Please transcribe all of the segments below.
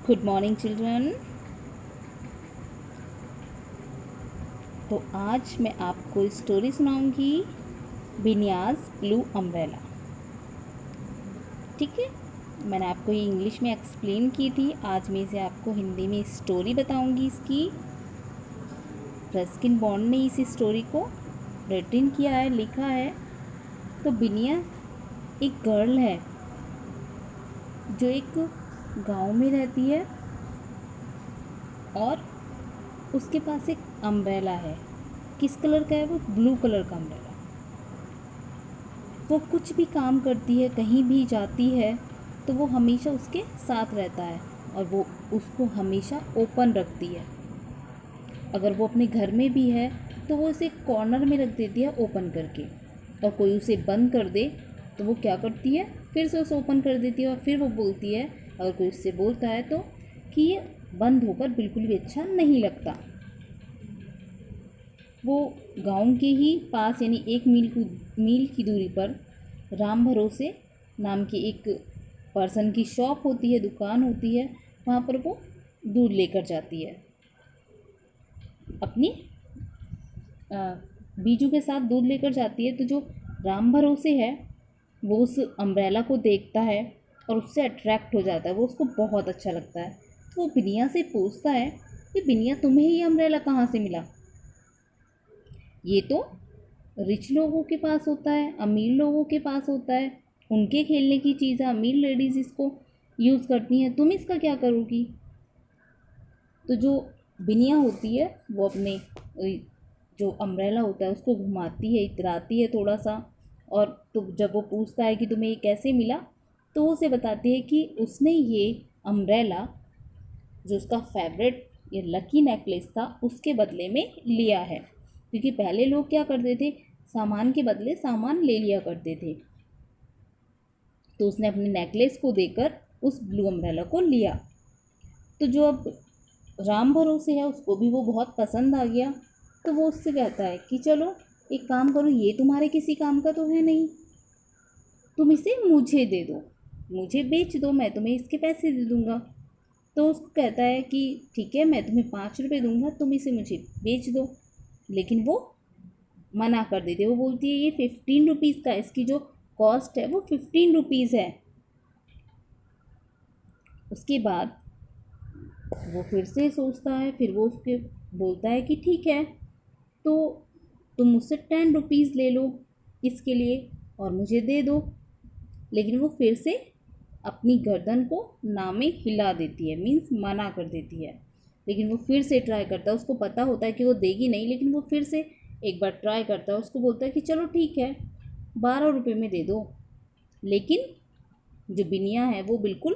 Good morning children. तो आज मैं आपको स्टोरी सुनाऊंगी बिनियाज ब्लू अम्ब्रेला। ठीक है, मैंने आपको ये इंग्लिश में एक्सप्लेन की थी। आज मैं इसे आपको हिंदी में स्टोरी बताऊंगी इसकी। रस्किन बॉन्ड ने इस स्टोरी को रिटन किया है, लिखा है। तो बिनिया एक गर्ल है जो एक गांव में रहती है और उसके पास एक अम्ब्रेला है। किस कलर का है वो? ब्लू कलर का अम्ब्रेला। वो कुछ भी काम करती है, कहीं भी जाती है तो वो हमेशा उसके साथ रहता है और वो उसको हमेशा ओपन रखती है। अगर वो अपने घर में भी है तो वो उसे कॉर्नर में रख देती है ओपन करके, और कोई उसे बंद कर दे तो वो क्या करती है, फिर से उसे ओपन कर देती है। और फिर वो बोलती है, अगर कोई उससे बोलता है तो, कि ये बंद होकर बिल्कुल भी अच्छा नहीं लगता। वो गांव के ही पास यानी 1 मील की दूरी पर राम भरोसे नाम की एक पर्सन की शॉप होती है, दुकान होती है। वहाँ पर वो दूध लेकर जाती है। अपनी बीजू के साथ दूध लेकर जाती है। तो जो राम भरोसे है वो उस अम्ब्रेला को देखता है और उससे अट्रैक्ट हो जाता है। वो उसको बहुत अच्छा लगता है। तो वो बिनिया से पूछता है कि बिनिया, तुम्हें ये अम्ब्रेला कहाँ से मिला? ये तो रिच लोगों के पास होता है, अमीर लोगों के पास होता है, उनके खेलने की चीज़ है, अमीर लेडीज़ इसको यूज़ करती हैं, तुम इसका क्या करोगी? तो जो बिनिया होती है वो अपने जो अम्ब्रेला होता है उसको घुमाती है, इतराती है थोड़ा सा। और तो जब वो पूछता है कि तुम्हें ये कैसे मिला, तो वो उसे बताती है कि उसने ये अम्ब्रेला, जो उसका फेवरेट ये लकी नेकलेस था, उसके बदले में लिया है। क्योंकि पहले लोग क्या करते थे, सामान के बदले सामान ले लिया करते थे। तो उसने अपने नेकलेस को देकर उस ब्लू अम्ब्रेला को लिया। तो जो अब राम भरोसे है उसको भी वो बहुत पसंद आ गया। तो वो उससे कहता है कि चलो एक काम करो, ये तुम्हारे किसी काम का तो है नहीं, तुम इसे मुझे दे दो, मुझे बेच दो, मैं तुम्हें इसके पैसे दे दूँगा। तो उसको कहता है कि ठीक है, मैं तुम्हें 5 रुपये दूंगा, तुम इसे मुझे बेच दो। लेकिन वो मना कर देती है। वो बोलती है ये 15 रुपीज़ का, इसकी जो कॉस्ट है वो 15 रुपीज़ है। उसके बाद वो फिर से सोचता है, फिर वो उसके बोलता है कि ठीक है, तो तुम मुझसे 10 रुपीज़ ले लो इसके लिए और मुझे दे दो। लेकिन वो फिर से अपनी गर्दन को ना में हिला देती है, मीन्स मना कर देती है। लेकिन वो फिर से ट्राई करता है, उसको पता होता है कि वो देगी नहीं, लेकिन वो फिर से एक बार ट्राई करता है। उसको बोलता है कि चलो ठीक है, 12 रुपये में दे दो। लेकिन जो बिनिया है वो बिल्कुल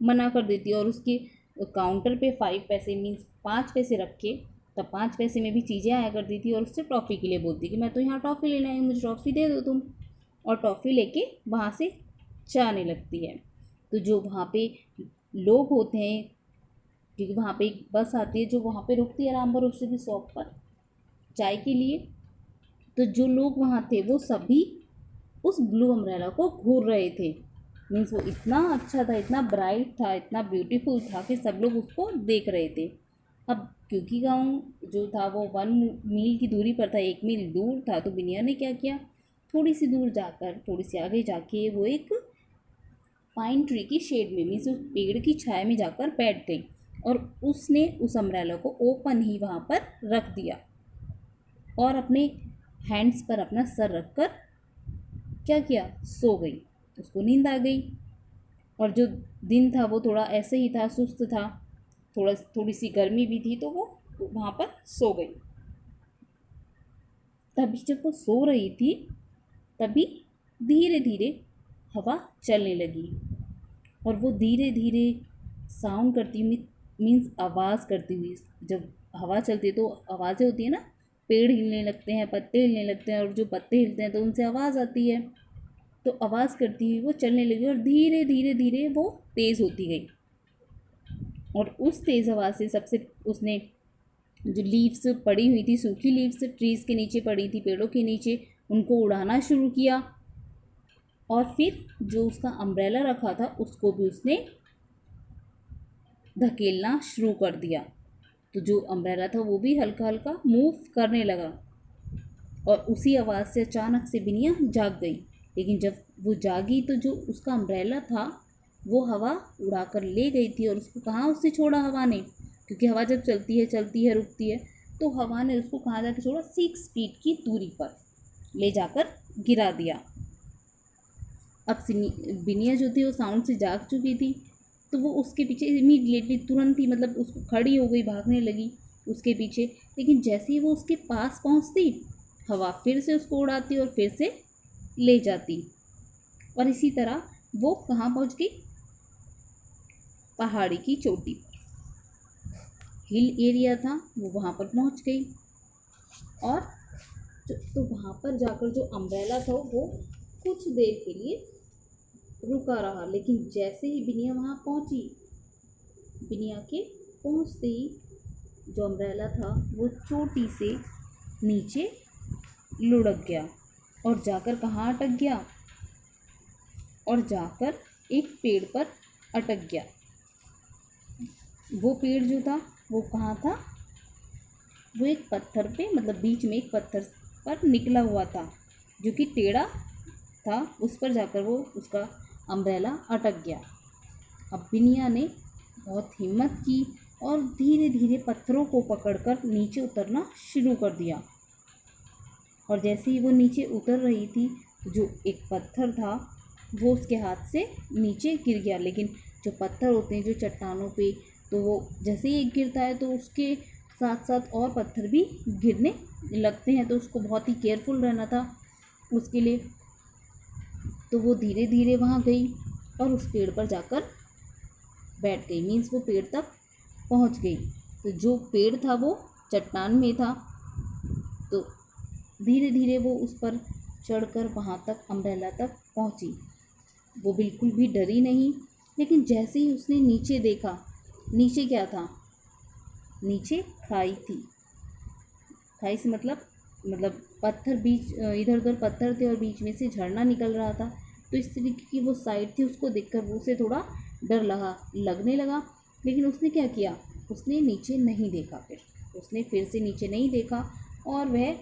मना कर देती है और उसके काउंटर पे 5 पैसे मीन्स 5 पैसे रख के, तब 5 पैसे में भी चीज़ें आया करती थी, और उससे टॉफ़ी के लिए बोलती कि मैं तो यहाँ टॉफ़ी लेने आई हूँ, मुझे टॉफ़ी दे दो तुम। और टॉफ़ी लेके वहाँ से जाने लगती है। तो जो वहाँ पे लोग होते हैं, क्योंकि वहाँ पे एक बस आती है जो वहाँ पे रुकती है राम भरोसे की शॉप पर चाय के लिए। तो जो लोग वहाँ थे वो सभी उस ब्लू अम्ब्रेला को घूर रहे थे। मीन्स वो इतना अच्छा था, इतना ब्राइट था, इतना ब्यूटीफुल था कि सब लोग उसको देख रहे थे। अब क्योंकि गांव जो था वो 1 मील की दूरी पर था, 1 मील दूर था, तो बिनिया ने क्या किया, थोड़ी सी दूर जाकर, थोड़ी सी आगे जाके वो एक पाइन ट्री की शेड में, मीन्स उस पेड़ की छाया में जाकर बैठ गई और उसने उस अम्ब्रेला को ओपन ही वहाँ पर रख दिया और अपने हैंड्स पर अपना सर रखकर क्या किया, सो गई। उसको नींद आ गई। और जो दिन था वो थोड़ा ऐसे ही था, सुस्त था, थोड़ी सी गर्मी भी थी, तो वो वहाँ पर सो गई। तभी जब वो सो रही थी तभी धीरे धीरे हवा चलने लगी और वो धीरे धीरे साउंड करती हुई, मीन्स आवाज़ करती हुई, जब हवा चलती है तो आवाज़ें होती है ना, पेड़ हिलने लगते हैं, पत्ते हिलने लगते हैं, और जो पत्ते हिलते हैं तो उनसे आवाज़ आती है। तो आवाज़ करती हुई वो चलने लगी और धीरे धीरे धीरे वो तेज़ होती गई। और उस तेज़ आवाज़ से सबसे उसने जो लीव्स पड़ी हुई थी, सूखी लीव्स ट्रीज़ के नीचे पड़ी थी, पेड़ों के नीचे, उनको उड़ाना शुरू किया। और फिर जो उसका अम्ब्रेला रखा था उसको भी उसने धकेलना शुरू कर दिया। तो जो अम्ब्रेला था वो भी हल्का हल्का मूव करने लगा और उसी आवाज़ से अचानक से बिनिया जाग गई। लेकिन जब वो जागी तो जो उसका अम्ब्रेला था वो हवा उड़ाकर ले गई थी। और उसको कहाँ उससे छोड़ा हवा ने, क्योंकि हवा जब चलती है रुकती है, तो हवा ने उसको कहाँ जाके छोड़ा, 6 फीट की दूरी पर ले जाकर गिरा दिया। अब बिनिया जो थी वो साउंड से जाग चुकी थी, तो वो उसके पीछे इमीडिएटली तुरंत ही मतलब उसको खड़ी हो गई, भागने लगी उसके पीछे। लेकिन जैसे ही वो उसके पास पहुंचती, हवा फिर से उसको उड़ाती और फिर से ले जाती। और इसी तरह वो कहाँ पहुंच गई, पहाड़ी की चोटी पर, हिल एरिया था वो वहाँ पर पहुँच गई। और तो वहाँ पर जाकर जो अम्ब्रेला था वो कुछ देर के लिए रुका रहा। लेकिन जैसे ही बिनिया वहाँ पहुँची, बिनिया के पहुँचते ही जो अम्ब्रेला था वो चोटी से नीचे लुढ़क गया और जाकर कहाँ अटक गया, और जाकर एक पेड़ पर अटक गया। वो पेड़ जो था वो कहाँ था, वो एक पत्थर पे, मतलब बीच में एक पत्थर पर निकला हुआ था जो कि टेढ़ा था। उस पर जाकर वो उसका अम्ब्रेला अटक गया। अब बिनिया ने बहुत हिम्मत की और धीरे धीरे पत्थरों को पकड़कर नीचे उतरना शुरू कर दिया। और जैसे ही वो नीचे उतर रही थी, जो एक पत्थर था वो उसके हाथ से नीचे गिर गया। लेकिन जो पत्थर होते हैं जो चट्टानों पे, तो वो जैसे ही एक गिरता है तो उसके साथ साथ और पत्थर भी गिरने लगते हैं। तो उसको बहुत ही केयरफुल रहना था उसके लिए। तो वो धीरे धीरे वहाँ गई और उस पेड़ पर जाकर बैठ गई, मीन्स वो पेड़ तक पहुँच गई। तो जो पेड़ था वो चट्टान में था, तो धीरे धीरे वो उस पर चढ़कर वहाँ तक अम्ब्रेला तक पहुँची। वो बिल्कुल भी डरी नहीं। लेकिन जैसे ही उसने नीचे देखा, नीचे क्या था, नीचे खाई थी। खाई से मतलब पत्थर, बीच इधर उधर पत्थर थे और बीच में से झरना निकल रहा था। तो इस तरीके की वो साइड थी, उसको देखकर वो उसे थोड़ा डर लगने लगा। लेकिन उसने क्या किया, उसने नीचे नहीं देखा। उसने फिर से नीचे नहीं देखा और वह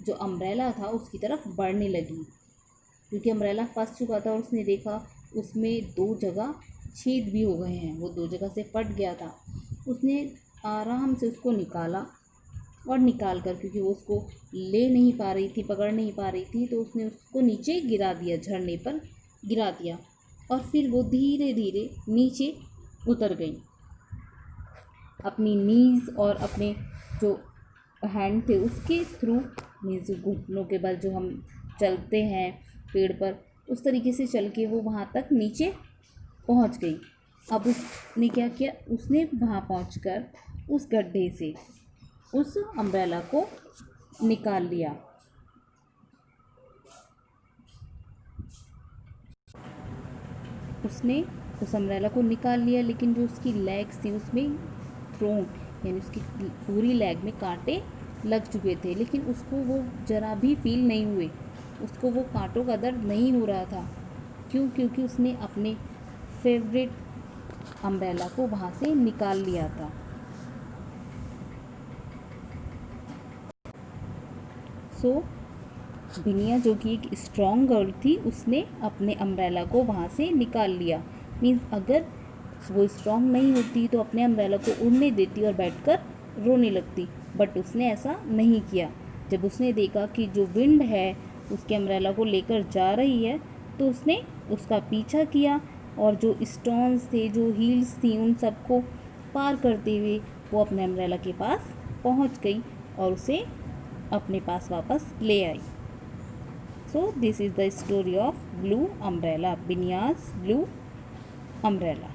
जो अम्ब्रेला था उसकी तरफ बढ़ने लगी, क्योंकि अम्ब्रेला फंस चुका था और उसने देखा उसमें 2 जगह छेद भी हो गए हैं, वो 2 जगह से फट गया था। उसने आराम से उसको निकाला और निकाल कर, क्योंकि वो उसको ले नहीं पा रही थी, पकड़ नहीं पा रही थी, तो उसने उसको नीचे गिरा दिया, झरने पर गिरा दिया। और फिर वो धीरे धीरे नीचे उतर गई। अपनी नीज़ और अपने जो हैंड थे उसके थ्रू, मीन्स घुटनों के बल जो हम चलते हैं पेड़ पर, उस तरीके से चल के वो वहाँ तक नीचे पहुँच गई। अब उसने क्या किया, उसने वहाँ पहुँचकर उस गड्ढे से उस अम्ब्रेला को निकाल लिया। उसने उस अम्ब्रेला को निकाल लिया, लेकिन जो उसकी लेग्स थी उसमें थ्रोन, यानी उसकी पूरी लेग में कांटे लग चुके थे। लेकिन उसको वो ज़रा भी फील नहीं हुए, उसको वो कांटों का दर्द नहीं हो रहा था। क्यों? क्योंकि उसने अपने फेवरेट अम्ब्रेला को वहाँ से निकाल लिया था। बिनिया जो कि एक स्ट्रॉन्ग गर्ल थी, उसने अपने अम्ब्रेला को वहाँ से निकाल लिया। मीन्स अगर वो स्ट्रॉन्ग नहीं होती तो अपने अम्ब्रेला को उड़ने देती और बैठकर रोने लगती, बट उसने ऐसा नहीं किया। जब उसने देखा कि जो विंड है उसके अम्ब्रेला को लेकर जा रही है, तो उसने उसका पीछा किया और जो स्टोन्स थे, जो हील्स थी, उन सबको पार करते हुए वो अपने अम्ब्रेला के पास पहुंच गई और उसे अपने पास वापस ले आई। So this is the story of blue umbrella, Binya's blue umbrella.